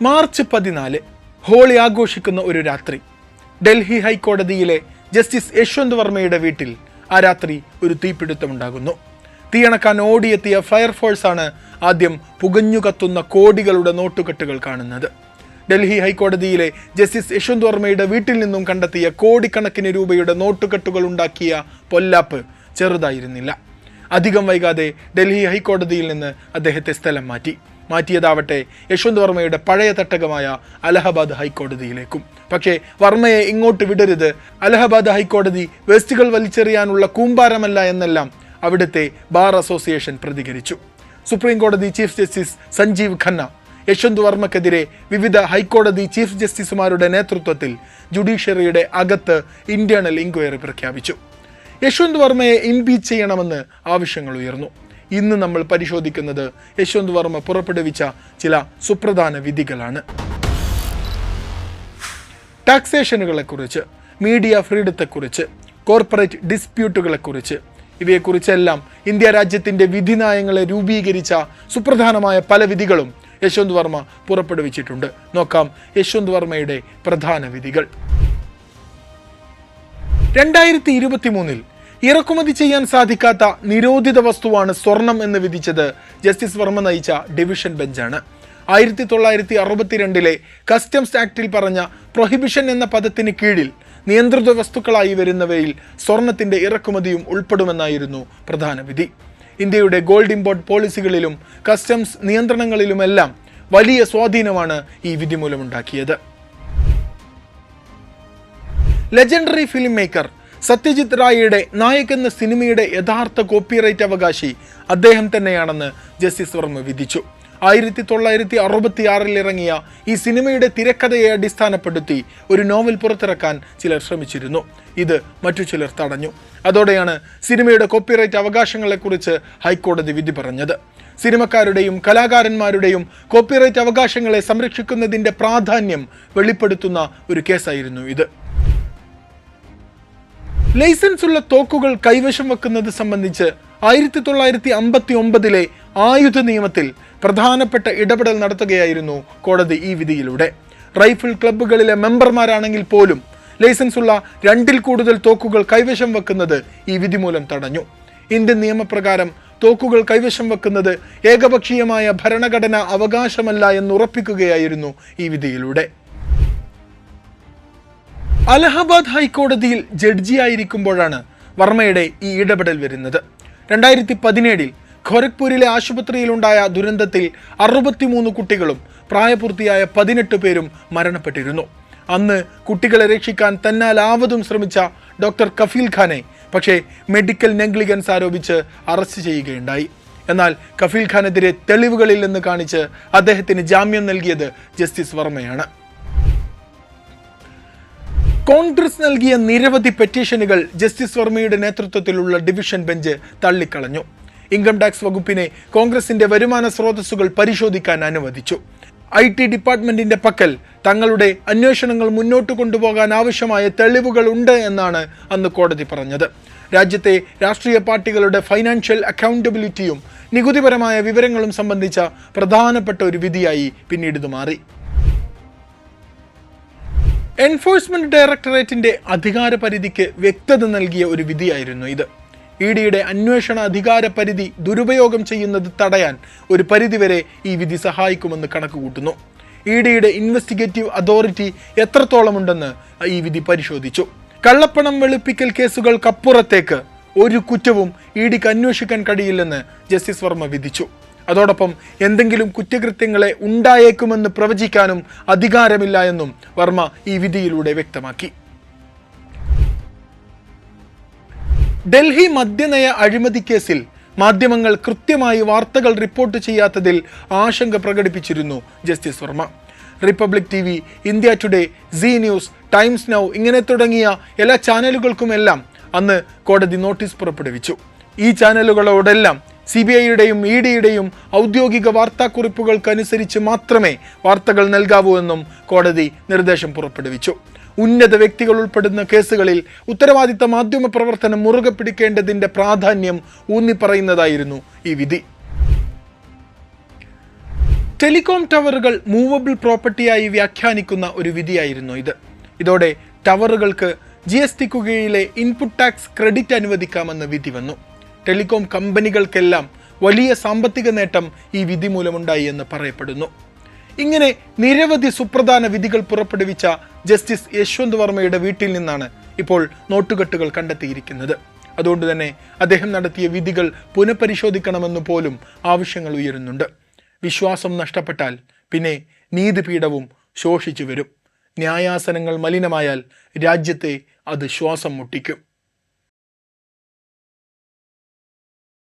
March 14 holy ആഘോഷിക്കുന്ന ഒരു രാത്രി ഡൽഹി ഹൈക്കോടതിയിലെ ജസ്റ്റിസ് യശ്വന്ത് വർമ്മയുടെ വീട്ടിൽ ആ രാത്രി ഒരു തീപിടുത്തമുണ്ടാകുന്നു. തീയണക്കാൻ ഓടിയെത്തിയ ഫയർഫോഴ്സാണ് ആദ്യം പുകഞ്ഞു കത്തുന്ന കോടികളുടെ നോട്ടുകെട്ടുകൾ കാണുന്നത്. ഡൽഹി ഹൈക്കോടതിയിലെ ജസ്റ്റിസ് യശ്വന്ത് വർമ്മയുടെ വീട്ടിൽ നിന്നും കണ്ടെത്തിയ കോടിക്കണക്കിന് രൂപയുടെ നോട്ടുകെട്ടുകൾ ഉണ്ടാക്കിയ പൊല്ലാപ്പ് ചെറുതായിരുന്നില്ല. അധികം വൈകാതെ ഡൽഹി ഹൈക്കോടതിയിൽ നിന്ന് അദ്ദേഹത്തെ സ്ഥലം മാറ്റിയതാവട്ടെ യശ്വന്ത് വർമ്മയുടെ പഴയ തട്ടകമായ അലഹബാദ് ഹൈക്കോടതിയിലേക്കും. പക്ഷേ വർമ്മയെ ഇങ്ങോട്ട് വിടരുത്, അലഹബാദ് ഹൈക്കോടതി വേസ്റ്റുകൾ വലിച്ചെറിയാനുള്ള കൂമ്പാരമല്ല എന്നെല്ലാം അവിടുത്തെ ബാർ അസോസിയേഷൻ പ്രതികരിച്ചു. സുപ്രീം കോടതി ചീഫ് ജസ്റ്റിസ് സഞ്ജീവ് ഖന്ന യശ്വന്ത് വർമ്മക്കെതിരെ വിവിധ ഹൈക്കോടതി ചീഫ് ജസ്റ്റിസുമാരുടെ നേതൃത്വത്തിൽ ജുഡീഷ്യറിയുടെ അകത്ത് ഇന്റേണൽ ഇൻക്വയറി പ്രഖ്യാപിച്ചു. യശ്വന്ത് വർമ്മയെ ഇംപീച്ച് ചെയ്യണമെന്ന് ആവശ്യങ്ങൾ ഉയർന്നു. ഇന്ന് നമ്മൾ പരിശോധിക്കുന്നത് യശ്വന്ത് വർമ്മ പുറപ്പെടുവിച്ച ചില സുപ്രധാന വിധികളാണ്. ടാക്സേഷനുകളെക്കുറിച്ച്, മീഡിയ ഫ്രീഡത്തെക്കുറിച്ച്, കോർപ്പറേറ്റ് ഡിസ്പ്യൂട്ടുകളെക്കുറിച്ച്, ഇവയെക്കുറിച്ചെല്ലാം ഇന്ത്യ രാജ്യത്തിൻ്റെ വിധിന്യായങ്ങളെ രൂപീകരിച്ച സുപ്രധാനമായ പല വിധികളും യശ്വന്ത് വർമ്മ പുറപ്പെടുവിച്ചിട്ടുണ്ട്. നോക്കാം യശ്വന്ത് വർമ്മയുടെ പ്രധാന വിധികൾ. 2023 ഇറക്കുമതി ചെയ്യാൻ സാധിക്കാത്ത നിരോധിത വസ്തുവാണ് സ്വർണം എന്ന് വിധിച്ചത് ജസ്റ്റിസ് വർമ്മ നയിച്ച ഡിവിഷൻ ബെഞ്ചാണ്. 1962 കസ്റ്റംസ് ആക്ടിൽ പറഞ്ഞ പ്രൊഹിബിഷൻ എന്ന പദത്തിന് കീഴിൽ നിയന്ത്രിത വസ്തുക്കളായി വരുന്നവയിൽ സ്വർണത്തിന്റെ ഇറക്കുമതിയും ഉൾപ്പെടുമെന്നായിരുന്നു പ്രധാന വിധി. ഇന്ത്യയുടെ ഗോൾഡ് ഇമ്പോർട്ട് പോളിസികളിലും കസ്റ്റംസ് നിയന്ത്രണങ്ങളിലുമെല്ലാം വലിയ സ്വാധീനമാണ് ഈ വിധി മൂലമുണ്ടാക്കിയത്. ലെജൻഡറി ഫിലിം മേക്കർ സത്യജിത് റായിയുടെ നായക് എന്ന സിനിമയുടെ യഥാർത്ഥ കോപ്പിറൈറ്റ് അവകാശി അദ്ദേഹം തന്നെയാണെന്ന് ജസ്റ്റിസ് വർമ്മ വിധിച്ചു. 1966 ഇറങ്ങിയ ഈ സിനിമയുടെ തിരക്കഥയെ അടിസ്ഥാനപ്പെടുത്തി ഒരു നോവൽ പുറത്തിറക്കാൻ ചിലർ ശ്രമിച്ചിരുന്നു. ഇത് മറ്റു ചിലർ തടഞ്ഞു. അതോടെയാണ് സിനിമയുടെ കോപ്പിറൈറ്റ് അവകാശങ്ങളെക്കുറിച്ച് ഹൈക്കോടതി വിധി പറഞ്ഞത്. സിനിമക്കാരുടെയും കലാകാരന്മാരുടെയും കോപ്പിറൈറ്റ് അവകാശങ്ങളെ സംരക്ഷിക്കുന്നതിൻ്റെ പ്രാധാന്യം വെളിപ്പെടുത്തുന്ന ഒരു കേസായിരുന്നു ഇത്. ലൈസൻസ് ഉള്ള തോക്കുകൾ കൈവശം വെക്കുന്നത് സംബന്ധിച്ച് 1959 ആയുധ നിയമത്തിൽ പ്രധാനപ്പെട്ട ഇടപെടൽ നടത്തുകയായിരുന്നു കോടതി ഈ വിധിയിലൂടെ. റൈഫിൾ ക്ലബ്ബുകളിലെ മെമ്പർമാരാണെങ്കിൽ പോലും ലൈസൻസ് ഉള്ള 2ൽ കൂടുതൽ തോക്കുകൾ കൈവശം വെക്കുന്നത് ഈ വിധി മൂലം തടഞ്ഞു. ഇന്ത്യൻ നിയമപ്രകാരം തോക്കുകൾ കൈവശം വെക്കുന്നത് ഏകപക്ഷീയമായ ഭരണഘടനാ അവകാശമല്ല എന്നുറപ്പിക്കുകയായിരുന്നു ഈ വിധിയിലൂടെ. അലഹബാദ് ഹൈക്കോടതിയിൽ ജഡ്ജിയായിരിക്കുമ്പോഴാണ് വർമ്മയുടെ ഈ ഇടപെടൽ വരുന്നത്. 2017 ഖോരഗ്പൂരിലെ ആശുപത്രിയിലുണ്ടായ ദുരന്തത്തിൽ 63 കുട്ടികളും പ്രായപൂർത്തിയായ 18 പേരും മരണപ്പെട്ടിരുന്നു. അന്ന് കുട്ടികളെ രക്ഷിക്കാൻ തന്നാലാവതും ശ്രമിച്ച ഡോക്ടർ കഫീൽ ഖാനെ പക്ഷേ മെഡിക്കൽ നെഗ്ലിജൻസ് ആരോപിച്ച് അറസ്റ്റ് ചെയ്യുകയുണ്ടായി. എന്നാൽ കഫീൽ ഖാനെതിരെ തെളിവുകളില്ലെന്ന് കാണിച്ച് അദ്ദേഹത്തിന് ജാമ്യം നൽകിയത് ജസ്റ്റിസ് വർമ്മയാണ്. കോൺഗ്രസ് നൽകിയ നിരവധി പെറ്റീഷനുകൾ ജസ്റ്റിസ് വർമ്മയുടെ നേതൃത്വത്തിലുള്ള ഡിവിഷൻ ബെഞ്ച് തള്ളിക്കളഞ്ഞു. ഇൻകം ടാക്സ് വകുപ്പിനെ കോൺഗ്രസിന്റെ വരുമാന സ്രോതസ്സുകൾ പരിശോധിക്കാൻ അനുവദിച്ചു. IT ഡിപ്പാർട്ട്മെന്റിന്റെ പക്കൽ തങ്ങളുടെ അന്വേഷണങ്ങൾ മുന്നോട്ട് കൊണ്ടുപോകാൻ ആവശ്യമായ തെളിവുകൾ ഉണ്ട് എന്നാണ് അന്ന് കോടതി പറഞ്ഞത്. രാജ്യത്തെ രാഷ്ട്രീയ പാർട്ടികളുടെ ഫൈനാൻഷ്യൽ അക്കൗണ്ടബിലിറ്റിയും നികുതിപരമായ വിവരങ്ങളും സംബന്ധിച്ച പ്രധാനപ്പെട്ട ഒരു വിധിയായി പിന്നീട് ഇത് മാറി. എൻഫോഴ്സ്മെന്റ് ഡയറക്ടറേറ്റിന്റെ അധികാര പരിധിക്ക് വ്യക്തത നൽകിയ ഒരു വിധിയായിരുന്നു ഇത്. EDയുടെ അന്വേഷണ അധികാര പരിധി ദുരുപയോഗം ചെയ്യുന്നത് തടയാൻ ഒരു പരിധിവരെ ഈ വിധി സഹായിക്കുമെന്ന് കണക്കുകൂട്ടുന്നു. EDയുടെ ഇൻവെസ്റ്റിഗേറ്റീവ് അതോറിറ്റി എത്രത്തോളമുണ്ടെന്ന് ഈ വിധി പരിശോധിച്ചു. കള്ളപ്പണം വെളുപ്പിക്കൽ കേസുകൾക്കപ്പുറത്തേക്ക് ഒരു കുറ്റവും EDക്ക് അന്വേഷിക്കാൻ കഴിയില്ലെന്ന് ജസ്റ്റിസ് വർമ്മ വിധിച്ചു. അതോടൊപ്പം എന്തെങ്കിലും കുറ്റകൃത്യങ്ങളെ ഉണ്ടായേക്കുമെന്ന് പ്രവചിക്കാനും അധികാരമില്ല എന്നും വർമ്മ ഈ വിധിയിലൂടെ വ്യക്തമാക്കി. ഡൽഹി മദ്യനയ അഴിമതി കേസിൽ മാധ്യമങ്ങൾ കൃത്യമായി വാർത്തകൾ റിപ്പോർട്ട് ചെയ്യാത്തതിൽ ആശങ്ക പ്രകടിപ്പിച്ചിരുന്നു justice Varma. Republic TV, India Today, Zee News, Times Now ഇങ്ങനെ തുടങ്ങിയ എല്ലാ ചാനലുകൾക്കുമെല്ലാം അന്ന് കോടതി നോട്ടീസ് പുറപ്പെടുവിച്ചു. ഈ ചാനലുകളോടെല്ലാം CBIയുടെയും EDയുടെയും ഔദ്യോഗിക വാർത്താക്കുറിപ്പുകൾക്കനുസരിച്ച് മാത്രമേ വാർത്തകൾ നൽകാവൂ എന്നും കോടതി നിർദ്ദേശം പുറപ്പെടുവിച്ചു. ഉന്നത വ്യക്തികൾ ഉൾപ്പെടുന്ന കേസുകളിൽ ഉത്തരവാദിത്ത മാധ്യമ പ്രവർത്തനം മുറുകെ പിടിക്കേണ്ടതിൻ്റെ പ്രാധാന്യം ഊന്നിപ്പറയുന്നതായിരുന്നു ഈ വിധി. ടെലികോം ടവറുകൾ മൂവബിൾ പ്രോപ്പർട്ടിയായി വ്യാഖ്യാനിക്കുന്ന ഒരു വിധിയായിരുന്നു ഇത്. ഇതോടെ ടവറുകൾക്ക് GSTക്ക് കീഴിലെ ഇൻപുട്ട് ടാക്സ് ക്രെഡിറ്റ് അനുവദിക്കാമെന്ന് വിധി വന്നു. ടെലികോം കമ്പനികൾക്കെല്ലാം വലിയ സാമ്പത്തിക നേട്ടം ഈ വിധി മൂലമുണ്ടായി എന്ന് പറയപ്പെടുന്നു. ഇങ്ങനെ നിരവധി സുപ്രധാന വിധികൾ പുറപ്പെടുവിച്ച ജസ്റ്റിസ് യശ്വന്ത് വർമ്മയുടെ വീട്ടിൽ നിന്നാണ് ഇപ്പോൾ നോട്ടുകെട്ടുകൾ കണ്ടെത്തിയിരിക്കുന്നത്. അതുകൊണ്ട് തന്നെ അദ്ദേഹം നടത്തിയ വിധികൾ പുനഃപരിശോധിക്കണമെന്ന് പോലും ആവശ്യങ്ങൾ ഉയരുന്നുണ്ട്. വിശ്വാസം നഷ്ടപ്പെട്ടാൽ പിന്നെ നീതിപീഠവും ശോഷിച്ചു വരും. ന്യായാസനങ്ങൾ മലിനമായാൽ രാജ്യത്തെ അത് ശ്വാസം മുട്ടിക്കും.